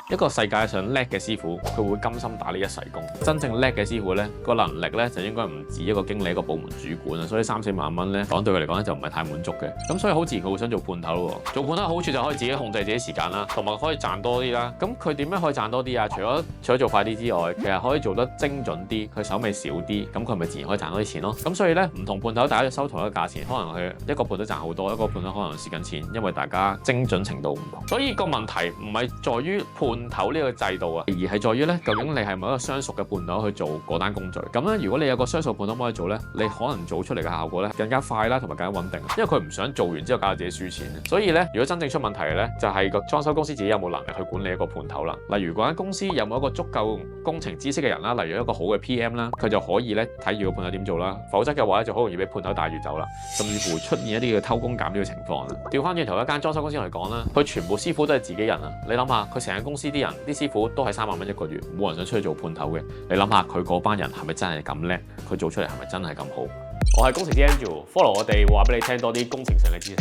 一個世界上叻嘅師傅，佢會甘心打呢一世工。真正叻嘅師傅咧，個能力咧就應該唔止一個經理、一個部門主管啊。所以3-4萬蚊咧，講對佢嚟講咧就唔係太滿足嘅。咁所以好自然佢會想做判頭咯。做判頭好處就可以自己控制自己時間啦，同埋可以賺多啲啦。咁佢點樣可以賺多啲啊？除咗做快啲之外，其實可以做得精準啲，佢手尾少啲，咁佢咪自然可以賺多啲錢咯。咁所以咧，唔同判頭大家要收同一個價錢，可能佢一個判頭賺好多，一個判頭可能蝕緊錢，因為大家精準程度唔同。所以個問題唔係在於判頭呢個制度啊，而係在於咧，究竟你係咪一個相熟嘅判頭去做嗰單工序？咁咧，如果你有個相熟判頭幫你做咧，你可能做出嚟嘅效果咧更加快啦，同埋更加穩定。因為佢唔想做完之後搞到自己輸錢。所以咧，如果真正出問題嘅咧，就係個裝修公司自己有冇能力去管理一個判頭啦。例如嗰間公司有冇一個足夠工程知識嘅人啦，例如一個好嘅 PM 啦，佢就可以咧睇住個判頭點做啦。否則嘅話咧，就好容易俾判頭帶住走啦，甚至乎出現一啲嘅偷工減料嘅情況啦。調翻轉頭一間裝修公司嚟講啦，佢全部師傅都係自己人啊！你諗下，佢成間公司啲人，啲師傅都係3萬蚊一個月，冇人想出去做判頭嘅。你諗下，佢嗰班人係咪真係咁叻？佢做出嚟係咪真係咁好？我係工程師 Andrew，follow 我哋話俾你聽多啲工程上嘅知識。